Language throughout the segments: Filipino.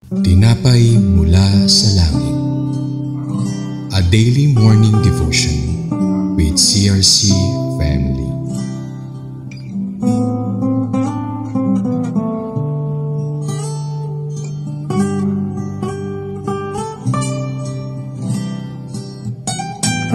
Tinapay mula sa langit. A daily morning devotion with CRC family.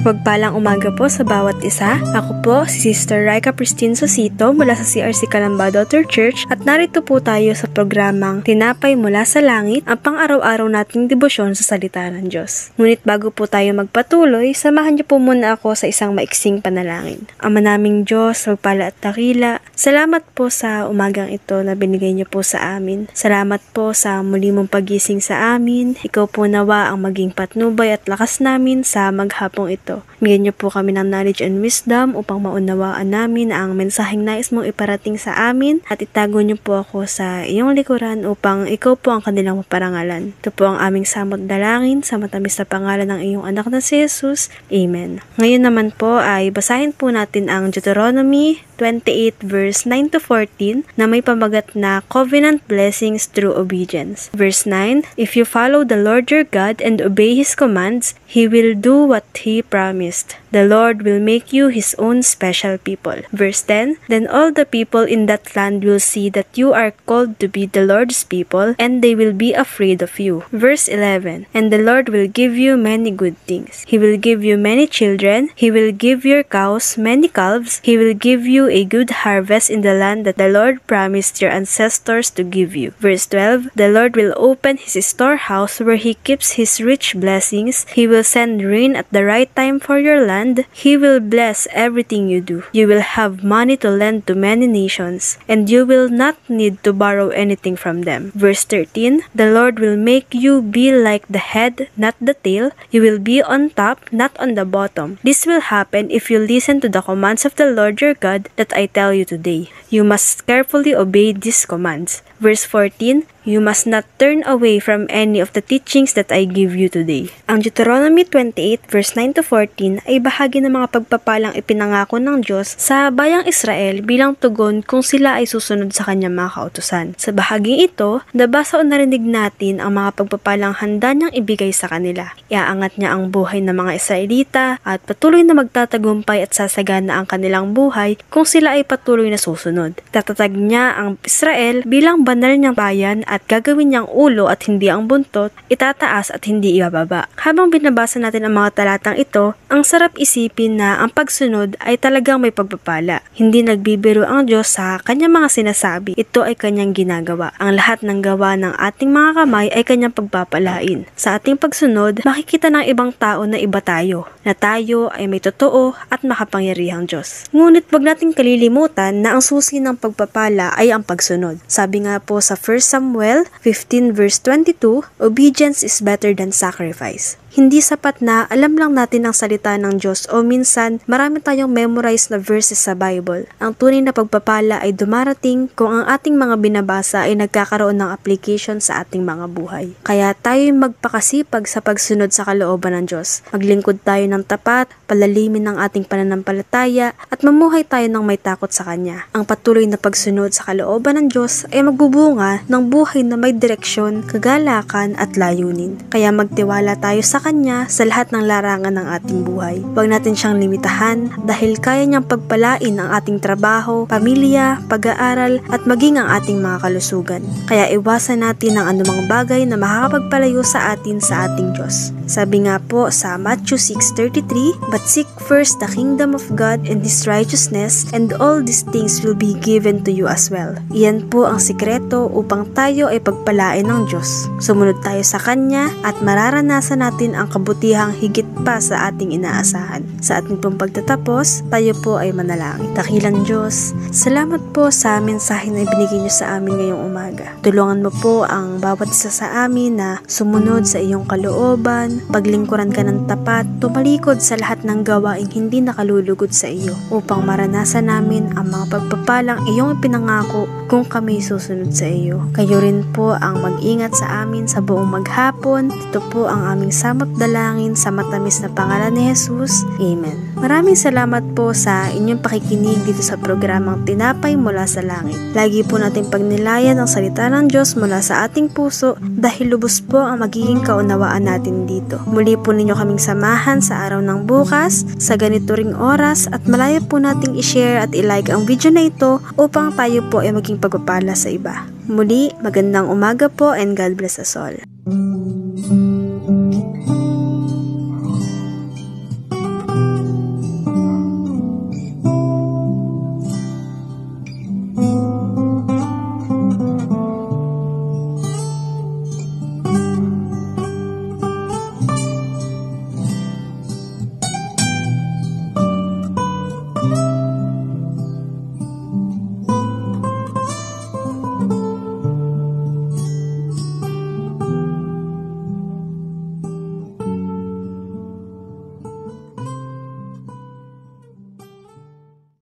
Mapagpalang umaga po sa bawat isa. Ako po si Sister Raika Pristine Sosito mula sa CRC Calamba Daughter Church at narito po tayo sa programang Tinapay mula sa langit, ang pang-araw-araw nating debosyon sa salita ng Diyos. Ngunit bago po tayo magpatuloy, samahan niyo po muna ako sa isang maiksing panalangin. Ama naming Diyos, magpala at dakila, salamat po sa umagang ito na binigay niyo po sa amin. Salamat po sa muli mong pagising sa amin. Ikaw po nawa ang maging patnubay at lakas namin sa maghapong ito. Bigyan niyo po kami ng knowledge and wisdom upang maunawaan namin ang mensaheng nais mong iparating sa amin at itago niyo po ako sa iyong likuran upang ikaw po ang kanilang maparangalan. Ito po ang aming samot dalangin sa matamis na pangalan ng iyong anak na si Jesus. Amen. Ngayon naman po ay basahin po natin ang Deuteronomy 28 verse 9 to 14 na may pamagat na Covenant Blessings Through Obedience. Verse 9, if you follow the Lord your God and obey His commands, He will do what He promised. The Lord will make you His own special people. Verse 10, then all the people in that land will see that you are called to be the Lord's people, and they will be afraid of you. Verse 11, and the Lord will give you many good things. He will give you many children. He will give your cows many calves. He will give you a good harvest in the land that the Lord promised your ancestors to give you. Verse 12, the Lord will open His storehouse where He keeps His rich blessings. He will send rain at the right time for your land. He will bless everything you do. You will have money to lend to many nations, and you will not need to borrow anything from them. Verse 13, the Lord will make you be like the head, not the tail. You will be on top, not on the bottom. This will happen if you listen to the commands of the Lord your God that I tell you today. You must carefully obey these commands. Verse 14, you must not turn away from any of the teachings that I give you today. Ang Deuteronomy 28 verse 9 to 14 ay bahagi ng mga pagpapalang ipinangako ng Diyos sa bayang Israel bilang tugon kung sila ay susunod sa kanyang mga kautusan. Sa bahaging ito, nabasa o narinig natin ang mga pagpapalang handa niyang ibigay sa kanila. Iaangat niya ang buhay ng mga Israelita at patuloy na magtatagumpay at sasagana ang kanilang buhay kung sila ay patuloy na susunod. Tatatag niya ang Israel bilang banal niyang bayan at gagawin niyang ulo at hindi ang buntot, itataas at hindi ibababa. Habang binabasa natin ang mga talatang ito, ang sarap isipin na ang pagsunod ay talagang may pagpapala. Hindi nagbibiro ang Diyos sa kanyang mga sinasabi. Ito ay kanyang ginagawa. Ang lahat ng gawa ng ating mga kamay ay kanyang pagpapalain. Sa ating pagsunod, makikita ng ibang tao na iba tayo, na tayo ay may totoo at makapangyarihang Diyos. Ngunit wag nating kalilimutan na ang susi ng pagpapala ay ang pagsunod. Sabi nga po sa 1 Samuel 15 verse 22, obedience is better than sacrifice. Hindi sapat na alam lang natin ang salita ng Diyos o minsan marami tayong memorized na verses sa Bible. Ang tunay na pagpapala ay dumarating kung ang ating mga binabasa ay nagkakaroon ng application sa ating mga buhay. Kaya tayo'y magpakasipag sa pagsunod sa kalooban ng Diyos. Maglingkod tayo ng tapat, palalimin ang ating pananampalataya at mamuhay tayo ng may takot sa Kanya. Ang patuloy na pagsunod sa kalooban ng Diyos ay magbubunga ng buhay na may direksyon, kagalakan at layunin. Kaya magtiwala tayo sa Kanya sa lahat ng larangan ng ating buhay. Huwag natin siyang limitahan dahil kaya niyang pagpalain ang ating trabaho, pamilya, pag-aaral at maging ang ating mga kalusugan. Kaya iwasan natin ang anumang bagay na makakapagpalayo sa atin sa ating Diyos. Sabi nga po sa Matthew 6:33, but seek first the kingdom of God and His righteousness, and all these things will be given to you as well. Iyan po ang sikreto upang tayo ay pagpalain ng Diyos. Sumunod tayo sa Kanya at mararanasan natin ang kabutihang higit pa sa ating inaasahan. Sa ating pong pagtatapos, tayo po ay manalangin. Dakilang Diyos, salamat po sa mensahe na ibinigay niyo sa amin ngayong umaga. Tulungan mo po ang bawat isa sa amin na sumunod sa iyong kalooban, paglingkuran ka ng tapat, tumalikod sa lahat ng gawaing hindi nakalulugod sa iyo upang maranasan namin ang mga pagpapalang iyong ipinangako kung kami susunod sa iyo. Kayo rin rin po ang mag-ingat sa amin sa buong maghapon. Ito po ang aming samot dalangin sa matamis na pangalan ni Jesus. Amen. Maraming salamat po sa inyong pakikinig dito sa programang Tinapay Mula sa Langit. Lagi po nating pagnilayan ang salita ng Diyos mula sa ating puso dahil lubos po ang magiging kaunawaan natin dito. Muli po ninyo kaming samahan sa araw ng bukas sa ganito ring oras at malaya po nating i-share at i-like ang video na ito upang tayo po ay maging pagpapala sa iba. Muli, magandang umaga po and God bless us all.